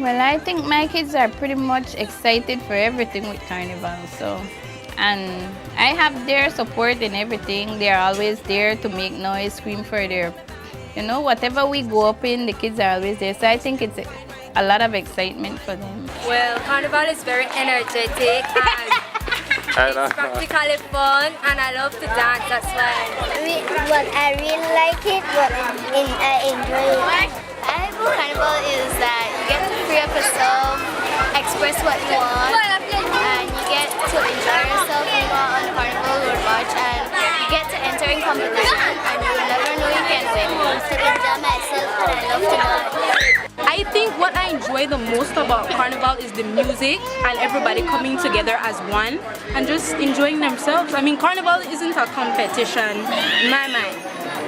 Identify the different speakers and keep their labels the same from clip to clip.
Speaker 1: Well, I think my kids are pretty much excited for everything with Carnival. And I have their support in everything. They are always there to make noise, scream for their, whatever we go up in, the kids are always there. So I think it's a lot of excitement for them.
Speaker 2: Well, Carnival is very energetic and it's practically fun, and I love to dance, that's why.
Speaker 3: What I really like it, I enjoy it. I think Carnival is that you get to free up yourself, express what you want, and you get to enjoy yourself when you are on the Carnival or watch, and you get to enter in competition, and you will never know you can win. To enjoy myself, and I love to dance.
Speaker 2: I think what I enjoy the most about Carnival is the music and everybody coming together as one and just enjoying themselves. I mean, Carnival isn't a competition in my mind.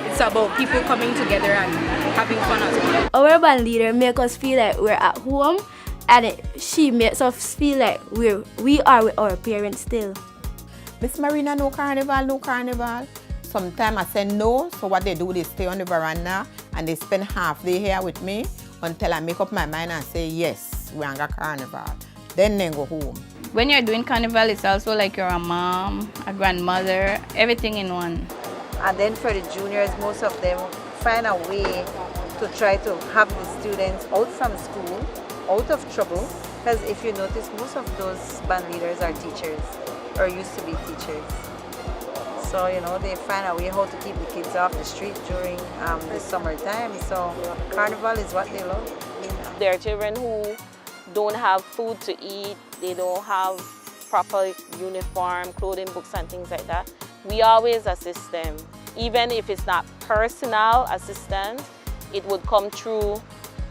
Speaker 2: It's about people coming together and having fun as well.
Speaker 4: Our band leader makes us feel like we're at home, and she makes us feel like we are with our parents still.
Speaker 5: Miss Marina, no Carnival, no Carnival. Sometimes I say no, so what they do, they stay on the veranda and they spend half day here with me until I make up my mind and say, yes, we're on a Carnival. Then they go home.
Speaker 1: When you're doing Carnival, it's also like you're a mom, a grandmother, everything in one.
Speaker 6: And then for the juniors, most of them find a way to try to have the students out from school, out of trouble. Because if you notice, most of those band leaders are teachers or used to be teachers. So, they find a way how to keep the kids off the street during the summertime. So Carnival is what they love.
Speaker 7: There are children who don't have food to eat, they don't have proper uniform, clothing, books and things like that. We always assist them. Even if it's not personal assistance, it would come through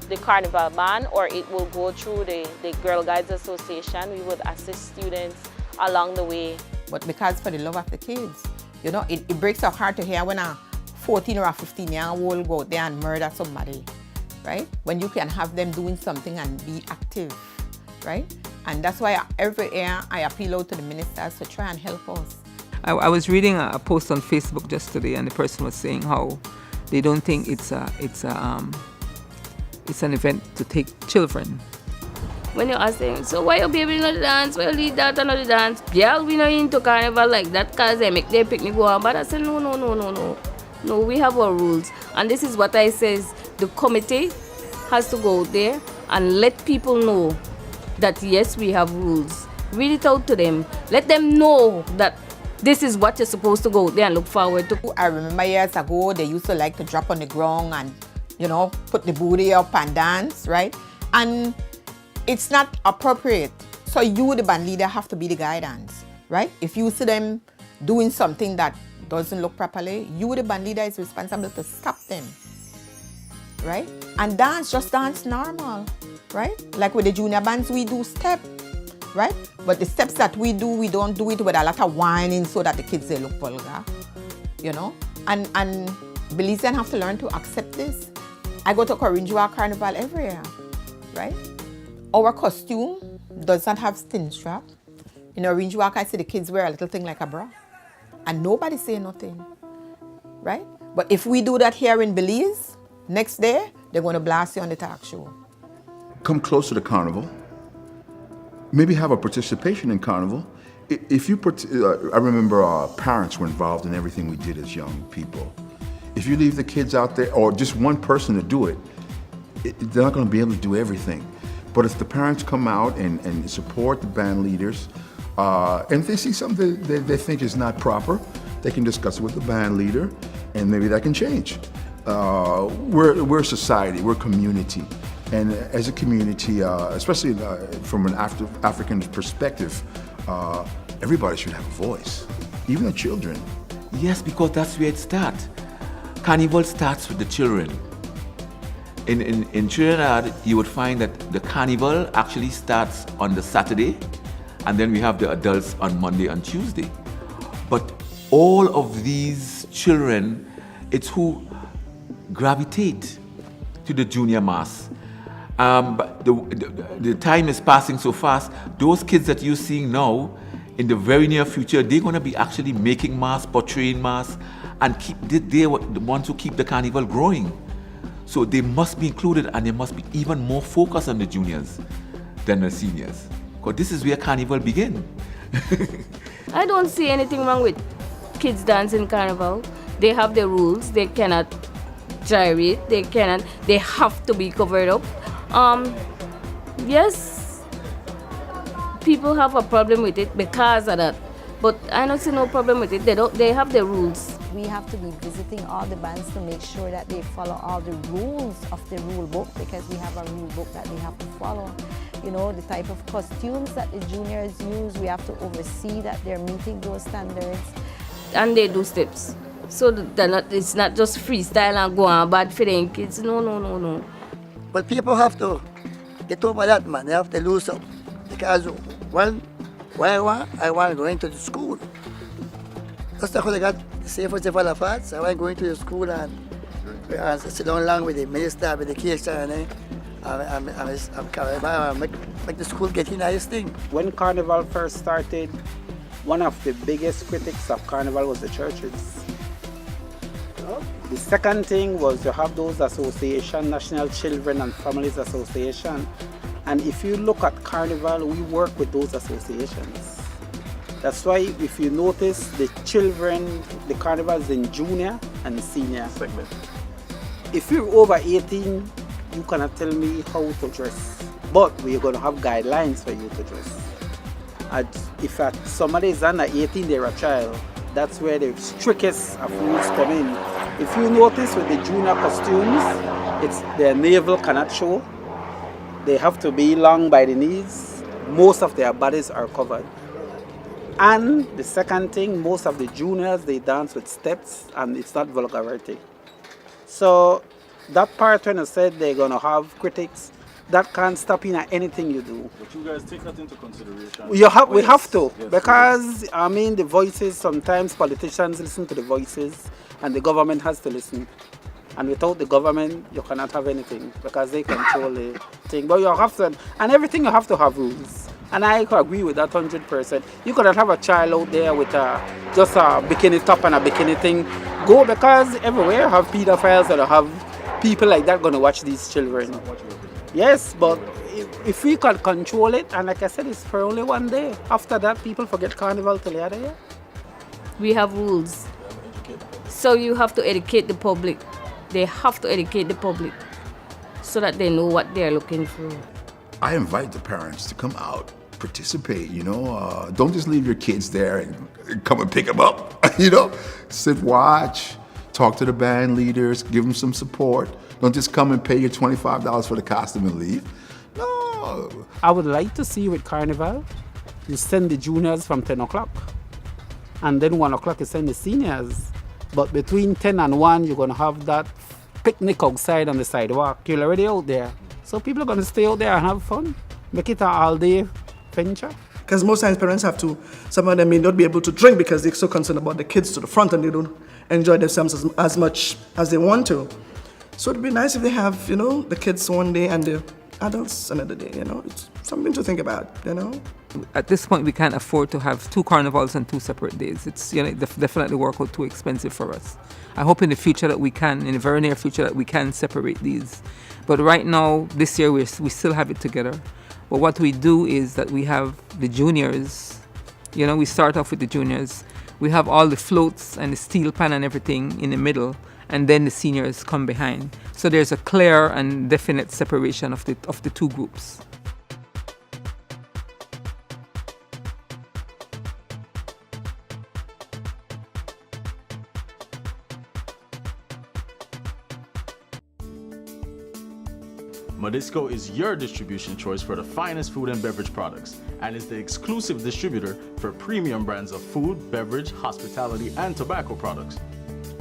Speaker 7: the Carnival band or it will go through the Girl Guides Association. We would assist students along the way.
Speaker 5: But because for the love of the kids, it breaks our heart to hear when a 14 or a 15-year-old go out there and murder somebody, right? When you can have them doing something and be active, right? And that's why every year I appeal out to the ministers to try and help us.
Speaker 8: I was reading a post on Facebook just today, and the person was saying how they don't think it's an event to take children.
Speaker 4: When you ask them, so why your baby not dance? Why you lead that and not dance? Girl, we not into Carnival like that because they make their picnic go on. But I said, no. No, we have our rules. And this is what I says, the committee has to go out there and let people know that yes, we have rules. Read it out to them. Let them know that this is what you're supposed to go out there and look forward to.
Speaker 5: I remember years ago, they used to like to drop on the ground and, put the booty up and dance, right? And it's not appropriate. So you, the band leader, have to be the guidance, right? If you see them doing something that doesn't look properly, you, the band leader, is responsible to stop them, right? And just dance normal, right? Like with the junior bands, we do step, right? But the steps that we do, we don't do it with a lot of whining so that the kids, they look vulgar, And Belizeans have to learn to accept this. I go to Carnival Carnival every year, right? Our costume does not have skin strap. In Orange Walk, I see the kids wear a little thing like a bra. And nobody say nothing, right? But if we do that here in Belize, next day, they're going to blast you on the talk show.
Speaker 9: Come close to the Carnival. Maybe have a participation in Carnival. I remember parents were involved in everything we did as young people. If you leave the kids out there, or just one person to do it, they're not going to be able to do everything. But if the parents come out and support the band leaders, and if they see something they think is not proper, they can discuss it with the band leader, and maybe that can change. We're a society, we're a community. And as a community, especially from an African perspective, everybody should have a voice, even the children.
Speaker 10: Yes, because that's where it starts. Carnival starts with the children. In Trinidad, you would find that the carnival actually starts on the Saturday, and then we have the adults on Monday and Tuesday. But all of these children, it's who gravitate to the junior mass. But the time is passing so fast. Those kids that you're seeing now, in the very near future, they're going to be actually making mass, portraying mass, and they're the ones who keep the carnival growing. So they must be included, and they must be even more focused on the juniors than the seniors. Because this is where Carnival begins.
Speaker 4: I don't see anything wrong with kids dancing Carnival. They have the rules. They cannot gyrate. They have to be covered up. Yes, people have a problem with it because of that. But I don't see no problem with it. They have the rules.
Speaker 11: We have to be visiting all the bands to make sure that they follow all the rules of the rule book, because we have a rule book that they have to follow. You know, the type of costumes that the juniors use, we have to oversee that they're meeting those standards.
Speaker 4: And they do steps. So it's not just freestyle and go on bad for the kids. No.
Speaker 12: But people have to get over that, man. They have to lose up. Because I want going to the school. Just because I got safe for the Falafats, I want going to the school and sit down along with the minister, with the case, and I make the school get in nice thing.
Speaker 13: When Carnival first started, one of the biggest critics of Carnival was the churches. The second thing was to have those associations, National Children and Families Association. And if you look at Carnival, we work with those associations. That's why if you notice the Carnival is in junior and senior segment. If you're over 18, you cannot tell me how to dress. But we're going to have guidelines for you to dress. And if somebody is under 18, they're a child. That's where the strictest of rules come in. If you notice with the junior costumes, their navel cannot show. They have to be long by the knees. Most of their bodies are covered. And the second thing, most of the juniors, they dance with steps, and it's not vulgarity. So that part when I said they're going to have critics, that can't stop in at anything you do.
Speaker 14: But you guys take that into consideration?
Speaker 13: We have to, yes, because I mean the voices, sometimes politicians listen to the voices and the government has to listen. And without the government, you cannot have anything because they control the thing. But you have to, and everything you have to have rules. And I agree with that 100%. You cannot have a child out there with just a bikini top and a bikini thing. Go, because everywhere you have pedophiles or you have people like that going to watch these children. Yes, but if we can control it, and like I said, it's for only one day. After that, people forget Carnival till the other year.
Speaker 4: We have rules. So you have to educate the public. They have to educate the public so that they know what they're looking for.
Speaker 9: I invite the parents to come out, participate, don't just leave your kids there and come and pick them up, sit, watch, talk to the band leaders, give them some support. Don't just come and pay your $25 for the costume and leave. No.
Speaker 13: I would like to see with Carnival, you send the juniors from 10 o'clock. And then 1 o'clock you send the seniors. But between 10 and 1, you're going to have that picnic outside on the sidewalk. You're already out there. So people are going to stay out there and have fun. Make it an all-day venture.
Speaker 15: Because most times parents have to, some of them may not be able to drink because they're so concerned about the kids to the front and they don't enjoy themselves as much as they want to. So it'd be nice if they have, the kids one day and the adults another day, It's something to think about,
Speaker 8: At this point, we can't afford to have 2 carnivals on 2 separate days. It's definitely work out too expensive for us. I hope in the future that we can, in the very near future, that we can separate these. But right now, this year, we still have it together. But what we do is that we have the juniors, we start off with the juniors. We have all the floats and the steel pan and everything in the middle, and then the seniors come behind. So there's a clear and definite separation of the 2 groups.
Speaker 14: Modisco is your distribution choice for the finest food and beverage products and is the exclusive distributor for premium brands of food, beverage, hospitality, and tobacco products.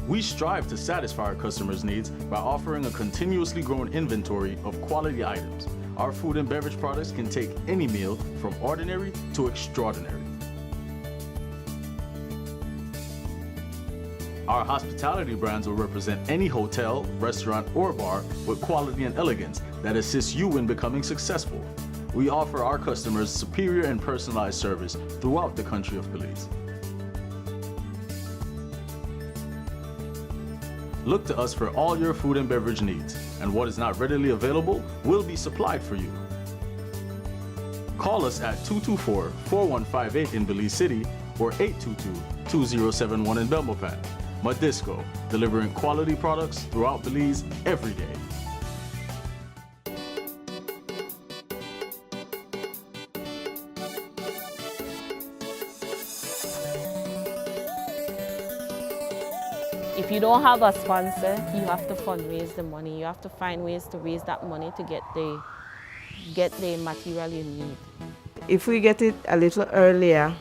Speaker 14: We strive to satisfy our customers' needs by offering a continuously growing inventory of quality items. Our food and beverage products can take any meal from ordinary to extraordinary. Our hospitality brands will represent any hotel, restaurant, or bar with quality and elegance that assists you in becoming successful. We offer our customers superior and personalized service throughout the country of Belize. Look to us for all your food and beverage needs, and what is not readily available will be supplied for you. Call us at 224-4158 in Belize City or 822-2071 in Belmopan. Modisco, delivering quality products throughout Belize every day.
Speaker 7: If you don't have a sponsor, you have to fundraise the money. You have to find ways to raise that money to get the material you need.
Speaker 16: If we get it a little earlier,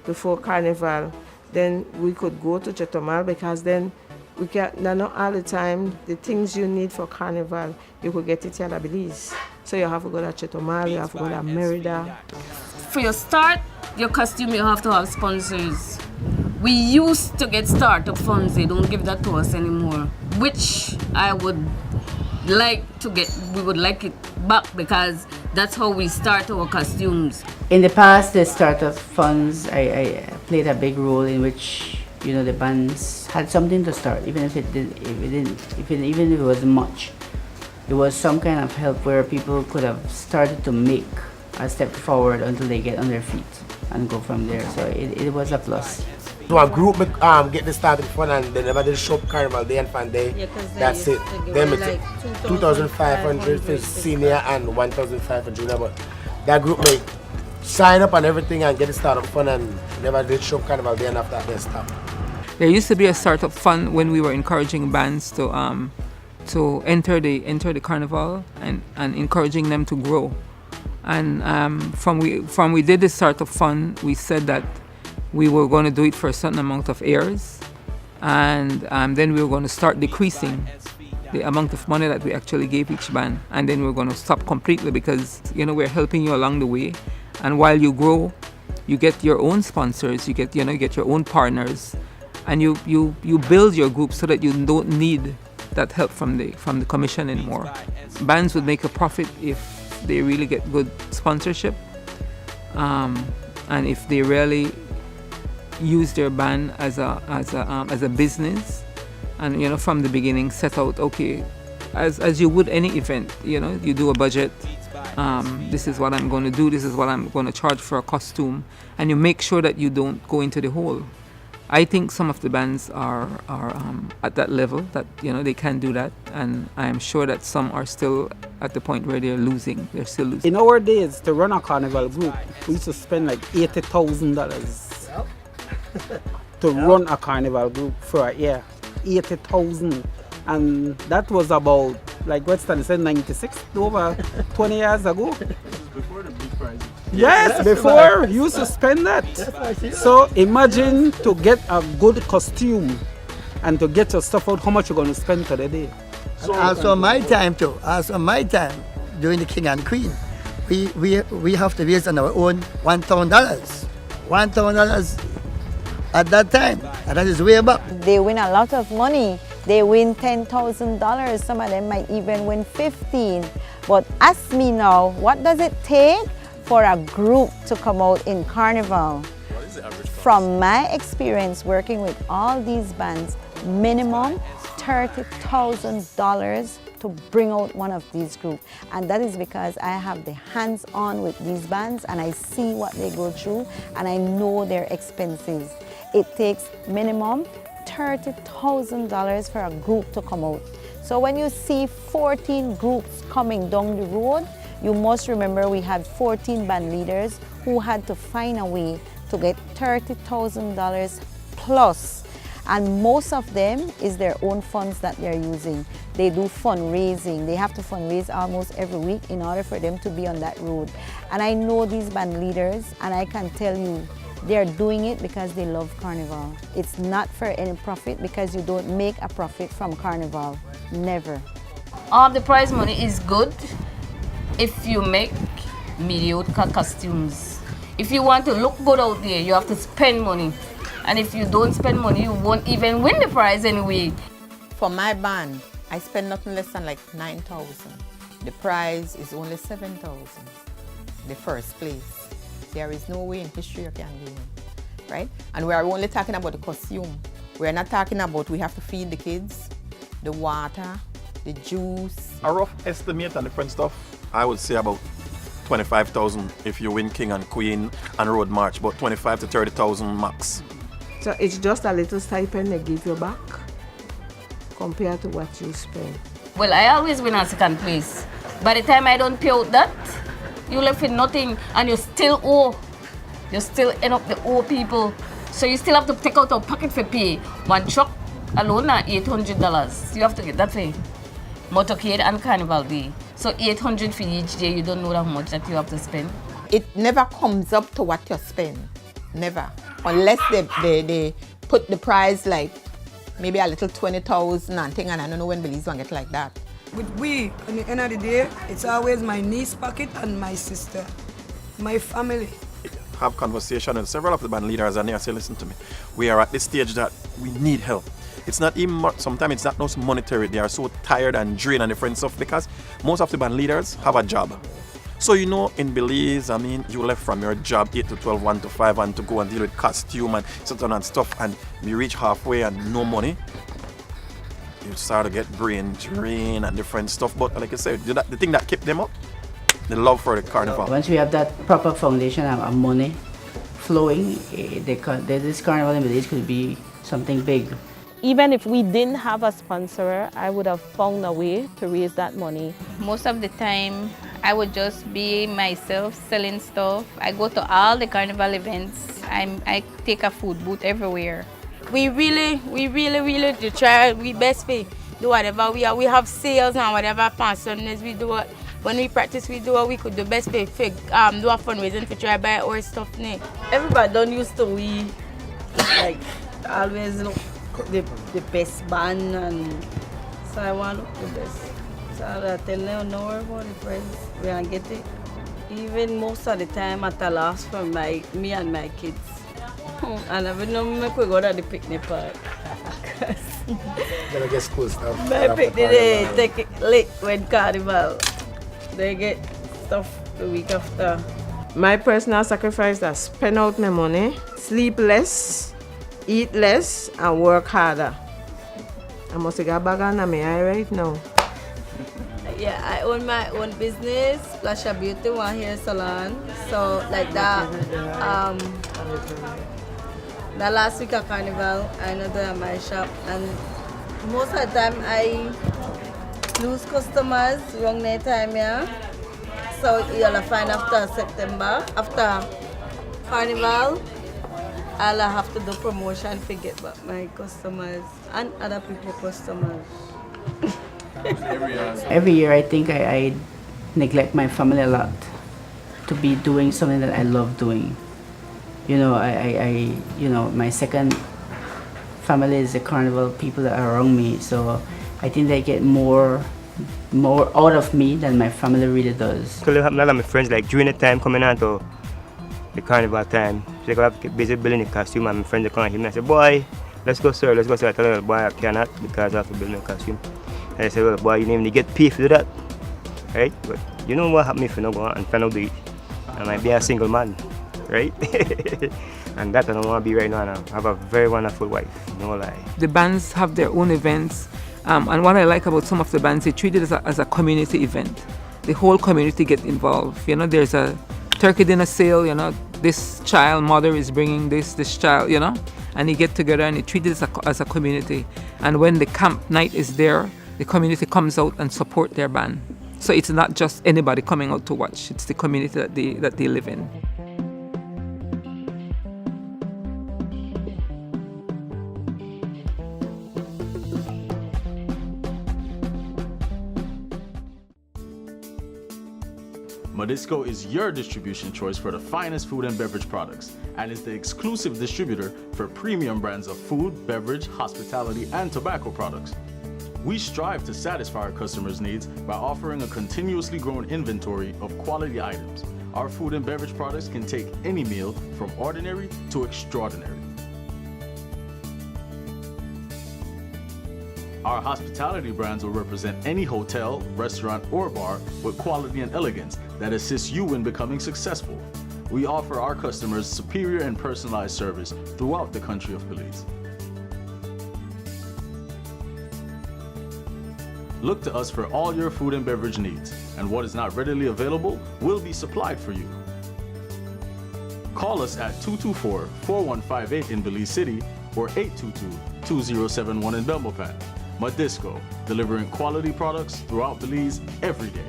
Speaker 16: before Carnival, then we could go to Chetomal, because then we can, not all the time, the things you need for Carnival, you could get it here at Belize. So you have to go to Chetomal, you have to go to Merida.
Speaker 4: For your start, your costume, you have to have sponsors. We used to get startup funds, they don't give that to us anymore, which I would like to get, we would like it back, because that's how we start our costumes.
Speaker 17: In the past, the startup funds, I played a big role in which, you know, the bands had something to start, even if even if it wasn't much. It was some kind of help where people could have started to make a step forward until they get on their feet and go from there. So it was a plus.
Speaker 18: So a group get this started fun, and they never did show Carnival Day and Fan Day.
Speaker 17: Yeah,
Speaker 18: that's it. Them it's
Speaker 17: like
Speaker 18: 2,500 for senior and 1,500 for junior. But that group may sign up and everything and get it started fun, and never did show Carnival Day, and after that they stopped.
Speaker 8: There used to be a startup fund when we were encouraging bands to enter the carnival and encouraging them to grow. And from we did the startup fund, we said that we were going to do it for a certain amount of years, and then we were going to start decreasing the amount of money that we actually gave each band, and then we're going to stop completely, because we're helping you along the way, and while you grow, you get your own sponsors, you get your own partners, and you build your group so that you don't need that help from the commission anymore. Bands would make a profit if they really get good sponsorship, and if they really use their band as a business, and from the beginning set out, okay, as you would any event, you do a budget. This is what I'm going to do. This is what I'm going to charge for a costume, and you make sure that you don't go into the hole. I think some of the bands are at that level that they can do that, and I'm sure that some are still at the point where they're losing. They're still losing.
Speaker 13: In our days, to run a carnival group, we used to spend like $80,000 to run a carnival group for a year. 80,000, and that was about, like what Stanley said, 96, over 20 years ago.
Speaker 14: Before the big prize.
Speaker 13: Yes, before you used to spend that. So imagine to get a good costume and to get your stuff out, how much you're going to spend for the day.
Speaker 12: So also my time too. Also my time during the King and Queen, we have to raise on our own $1,000. $1,000 at that time, and that is way back.
Speaker 11: They win a lot of money. They win $10,000. Some of them might even win 15. But ask me now, what does it take for a group to come out in Carnival?
Speaker 14: What is the average cost?
Speaker 11: From my experience working with all these bands, minimum $30,000 to bring out one of these groups. And that is because I have the hands-on with these bands, and I see what they go through, and I know their expenses. It takes minimum $30,000 for a group to come out. So when you see 14 groups coming down the road, you must remember we had 14 band leaders who had to find a way to get $30,000 plus. And most of them is their own funds that they're using. They do fundraising. They have to fundraise almost every week in order for them to be on that road. And I know these band leaders, and I can tell you, they're doing it because they love Carnival. It's not for any profit, because you don't make a profit from Carnival. Never.
Speaker 4: All the prize money is good if you make mediocre costumes. If you want to look good out there, you have to spend money. And if you don't spend money, you won't even win the prize anyway.
Speaker 5: For my band, I spend nothing less than like $9,000. The prize is only $7,000. The first place. There is no way in history you can gain, right? And we are only talking about the costume. We are not talking about we have to feed the kids. the water, the juice.
Speaker 19: A rough estimate on different stuff, I would say about 25,000 if you win King and Queen and Road March, but 25 to 30,000 max.
Speaker 16: So it's just a little stipend they give you back compared to what you spend.
Speaker 4: Well, I always win a second place. By the time I don't pay out that, you left with nothing and you still owe. You still end up the owe people. So you still have to take out a pocket for pay. One truck alone na $800. You have to get that for motorcade and Carnival Day. So $800 for each day, you don't know how much that you have to spend.
Speaker 5: It never comes up to what you spend. Never. Unless they put the price like maybe a little 20,000 and thing, and I don't know when Belize will get like that.
Speaker 20: With we, at the end of the day, it's always my niece pocket and my sister, my family.
Speaker 19: Have conversation with several of the band leaders and they say, listen to me, we are at this stage that we need help. It's not even, sometimes it's not just monetary, they are so tired and drained and different stuff because most of the band leaders have a job. So you know, in Belize, I mean, you left from your job 8 to 12, 1 to 5, and to go and deal with costume and certain and stuff, and you reach halfway and no money, you start to get brain drain and different stuff. But like I said, the thing that kept them up, the love for the Carnival.
Speaker 17: Once we have that proper foundation of money flowing, this Carnival in Belize could be something big.
Speaker 7: Even if we didn't have a sponsor, I would have found a way to raise that money.
Speaker 1: Most of the time, I would just be myself selling stuff. I go to all the Carnival events. I take a food booth everywhere.
Speaker 2: We really do try we best to do whatever we are. We have sales and whatever pensioners we do it. When we practice, we do what we could do best to do a fundraising to try buy our stuff.
Speaker 21: Everybody don't used to we like always look the best band, and so I want to look the best. So I tell them no worry about the price. We can get it. Even most of the time at a loss for me and my kids. And I know make we go to the picnic park.
Speaker 18: Gonna get school stuff.
Speaker 21: My picnic they take it late when Carnival. They get stuff the week after.
Speaker 16: My personal sacrifice is spend out my money, sleep less, eat less, and work harder. I must get a bag on my eye right now.
Speaker 21: Yeah, I own my own business, Flasha Beauty, one hair salon. So like that, the last week of Carnival, I know that my shop, and most of the time I lose customers wrong night time, yeah. So you'll find after September, after Carnival, I'll have to do promotion to get back my customers and other people's customers.
Speaker 17: Every year I think I neglect my family a lot to be doing something that I love doing. You know, my second family is the Carnival people that are around me, so I think they get more out of me than my family really does.
Speaker 22: So a lot of my friends, like during the time coming on to the Carnival time, they go get busy building the costume, and my friends come and hit me and say, boy, let's go sir, let's go sir. I tell them, boy, I cannot because I have to build my costume. And I said, well, boy, you didn't even get paid to do that, right? But you know what happened if you don't go out and find out do it? I might be a single man, right? And that I don't want to be right now. I have a very wonderful wife, no lie.
Speaker 8: The bands have their own events, and what I like about some of the bands, they treat it as a community event. The whole community get involved. You know, there's a turkey dinner sale, you know, this child mother is bringing this child, you know, and they get together and they treat it as a community. And when the camp night is there, the community comes out and support their band. So it's not just anybody coming out to watch, it's the community that they live in.
Speaker 14: Modisco is your distribution choice for the finest food and beverage products and is the exclusive distributor for premium brands of food, beverage, hospitality, and tobacco products. We strive to satisfy our customers' needs by offering a continuously growing inventory of quality items. Our food and beverage products can take any meal from ordinary to extraordinary. Our hospitality brands will represent any hotel, restaurant, or bar with quality and elegance that assists you in becoming successful. We offer our customers superior and personalized service throughout the country of Belize. Look to us for all your food and beverage needs, and what is not readily available will be supplied for you. Call us at 224-4158 in Belize City or 822-2071 in Belmopan. Modisco, delivering quality products throughout Belize every day.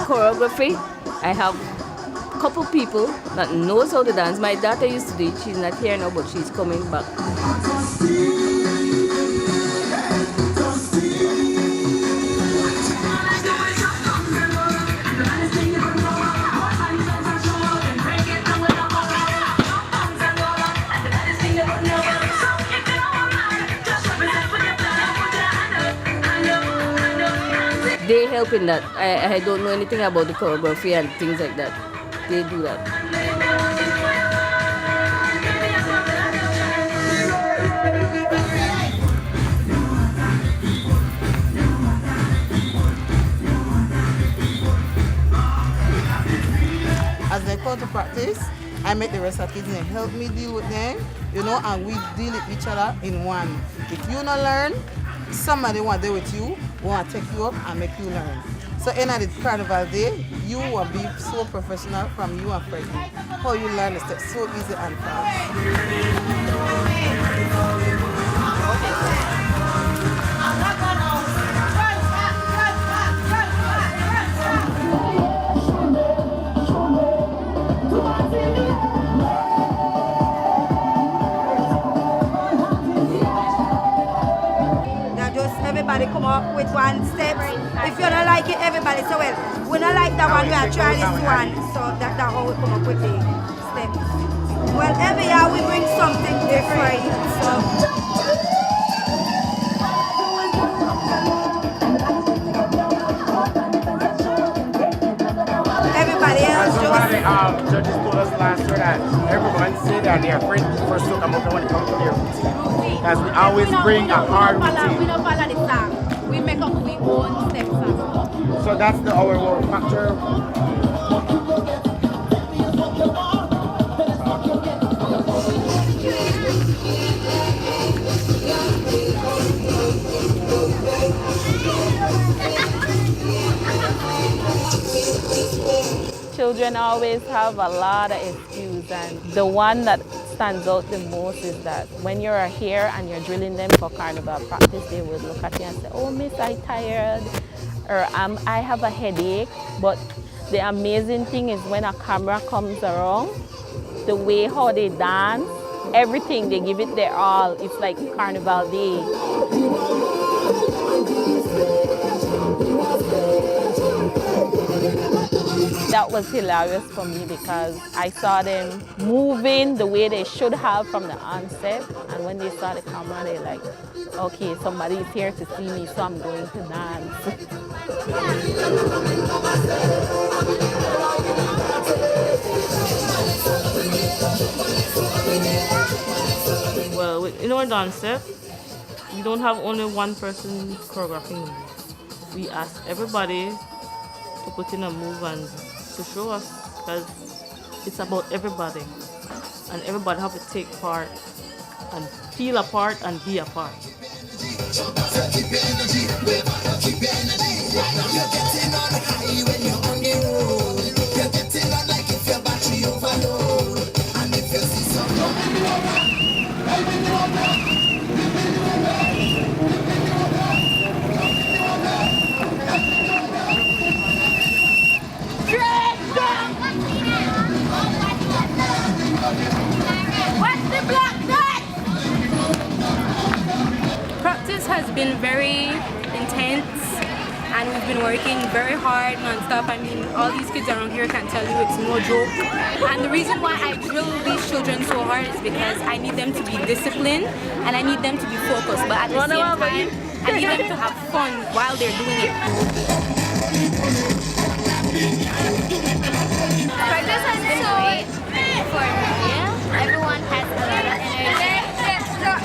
Speaker 4: Choreography, I have a couple people that knows how to dance. My daughter used to do it. She's not here now, but she's coming back. They help in that. I don't know anything about the choreography and things like that. They do that.
Speaker 3: As they come to practice, I make the rest of the kids and help me deal with them, you know, and we deal with each other in one. If you not learn, somebody want to deal with you, want to take you up and make you learn. So in the carnival day, you will be so professional from you and Freddie. How you learn the steps so easy and fast.
Speaker 6: Everybody come up with one step. If you don't like it, everybody say, well, we don't like that one, we are trying this one. So that's how we come up with the steps. Well, every year we bring something different. Everybody else
Speaker 18: just... judges told us last year that everyone said that they are afraid first to come up when it comes to their routine. Because we always bring a hard routine.
Speaker 6: We don't follow the song. We make up our own steps and stuff.
Speaker 18: So that's our factor.
Speaker 7: Children always have a lot of excuses, and the one that stands out the most is that when you're here and you're drilling them for carnival practice, they would look at you and say, oh, miss, I'm tired, or I have a headache. But the amazing thing is when a camera comes around, the way how they dance, everything, they give it their all. It's like carnival day. That was hilarious for me because I saw them moving the way they should have from the onset, and when they saw the camera, they're like, okay, somebody's here to see me, so I'm going to dance.
Speaker 23: Well, in our dance set, we don't have only one person choreographing. We ask everybody to put in a move and to show us, because it's about everybody, and everybody have to take part and feel a part and be a part.
Speaker 2: been very intense and we've been working very hard non-stop. I mean, all these kids around here can tell you it's no joke. And the reason why I drill these children so hard is because I need them to be disciplined and I need them to be focused. But at the same time, I need them to have fun while they're doing it.
Speaker 9: Practice has been great for me. Everyone has a lot of energy.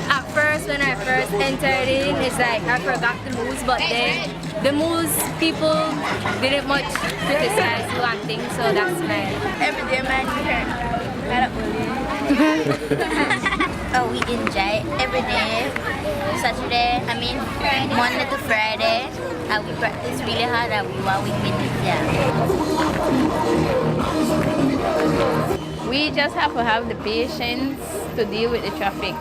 Speaker 9: At first, when I first entered in, it's like I forgot the moves, but then the moves people didn't much criticize you and things, so that's nice. Every day, man, oh, we enjoy every day. Saturday, Monday to Friday, and we practice really hard and we want to win this year.
Speaker 1: We just have to have the patience to deal with the traffic.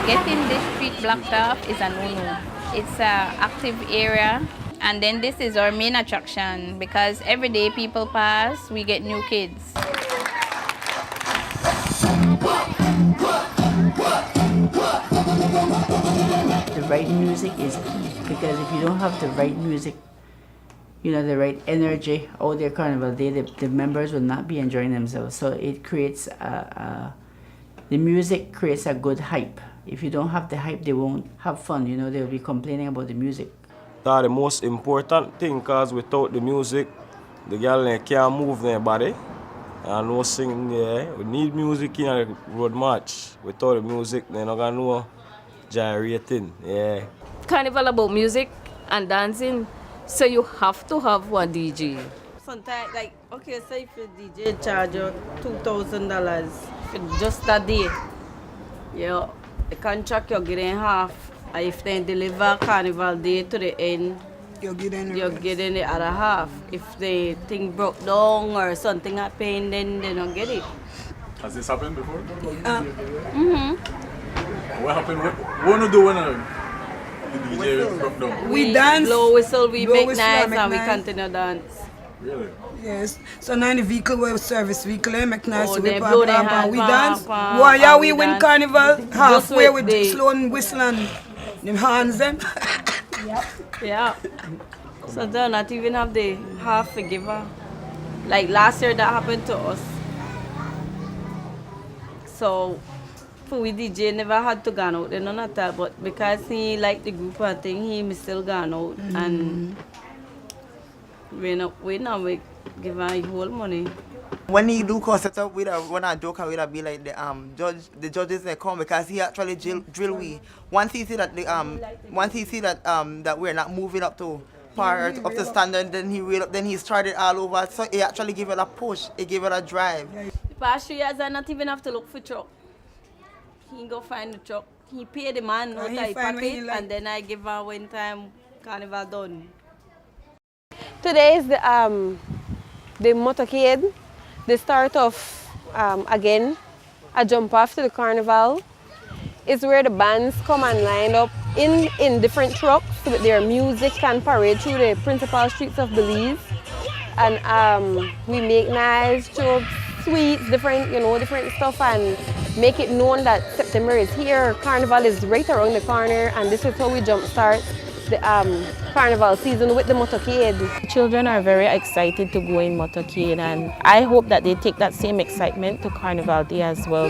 Speaker 1: Getting this street blocked off is a no-no. It's an active area, and then this is our main attraction because every day people pass, we get new kids.
Speaker 17: The right music is key, because if you don't have the right music, you know, the right energy out there Carnival Day, the members will not be enjoying themselves. So it creates the music creates a good hype. If you don't have the hype, they won't have fun, you know, they'll be complaining about the music.
Speaker 10: That's the most important thing, because without the music, the girl can't move their body. And no singing there. We need music in a road march. Without the music, they're not gonna know gyrating. Yeah.
Speaker 4: Carnival about music and dancing, so you have to have one DJ.
Speaker 21: Sometimes, like, okay, say if the DJ charge you $2,000 for just that day, the contract you're getting half. And if they deliver Carnival Day to the end, you're getting the other half. If the thing broke down or something happened, then they don't get it.
Speaker 14: Has this happened before?
Speaker 21: Mm-hmm.
Speaker 14: What happened? What do you do when the DJ broke down?
Speaker 21: We dance, blow whistle, we
Speaker 20: blow
Speaker 21: make
Speaker 20: whistle,
Speaker 21: nice,
Speaker 20: make
Speaker 21: and we
Speaker 20: nice.
Speaker 21: continue dance.
Speaker 14: Really?
Speaker 20: Yes. So now the vehicle we service vehicle, make nice.
Speaker 21: Oh,
Speaker 20: So
Speaker 21: they
Speaker 20: we
Speaker 21: blow their
Speaker 20: pam,
Speaker 21: hand,
Speaker 20: we
Speaker 21: pam,
Speaker 20: dance.
Speaker 21: pam,
Speaker 20: Boy, yeah,
Speaker 21: and
Speaker 20: we
Speaker 21: we
Speaker 20: win
Speaker 21: dance.
Speaker 20: Carnival halfway
Speaker 21: Just
Speaker 20: with
Speaker 21: with the-
Speaker 20: slow and whistle and them hands them.
Speaker 21: Yeah. So they'll not even have the half forgiver. Like last year that happened to us. So for we DJ never had to go out, they none of that, but because he liked the group and thing, he still gone out and we give him whole money.
Speaker 15: When he do concert up, we when I joke, we be like the judges they come because he actually drill we. Once he see that that we're not moving up to par up to standard, then he started all over. So he actually give it a push, he give it a drive.
Speaker 21: The past 3 years I not even have to look for truck. He go find the truck. He pay the man out of his pocket and then I give her when time Carnival done.
Speaker 24: Today is the motorcade, the start of again a jump off to the Carnival. It's where the bands come and line up in different trucks with their music and parade through the principal streets of Belize. And we make nice jokes, sweets, different stuff, and make it known that September is here. Carnival is right around the corner, and this is how we jumpstart the Carnival season with the motorcade.
Speaker 23: Children are very excited to go in motorcade, and I hope that they take that same excitement to Carnival Day as well.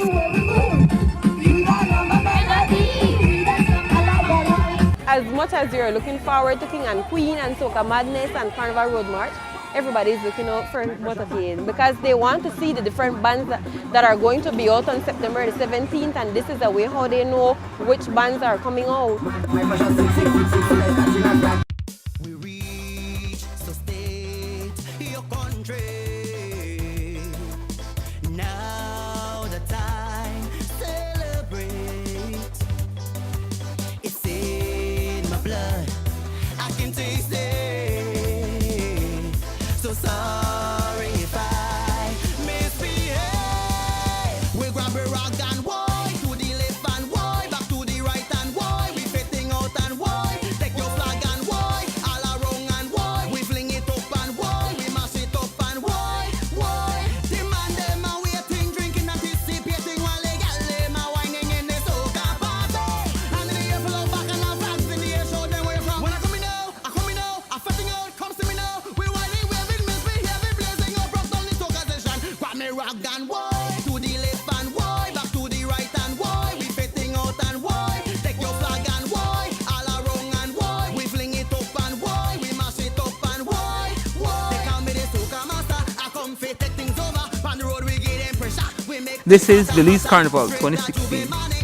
Speaker 24: As much as you're looking forward to King and Queen and Soca Madness and Carnival Road March, everybody's looking out for motorcade because they want to see the different bands that are going to be out on September the 17th, and this is the way how they know which bands are coming out.
Speaker 25: We reach, so state your country. Now the time celebrate. It's in my blood. I can taste it. So sorry if I misbehave. We grab a rock and why to the left and why back to the right and why we fitting out and why take your fly.
Speaker 8: This is Belize Carnival 2016.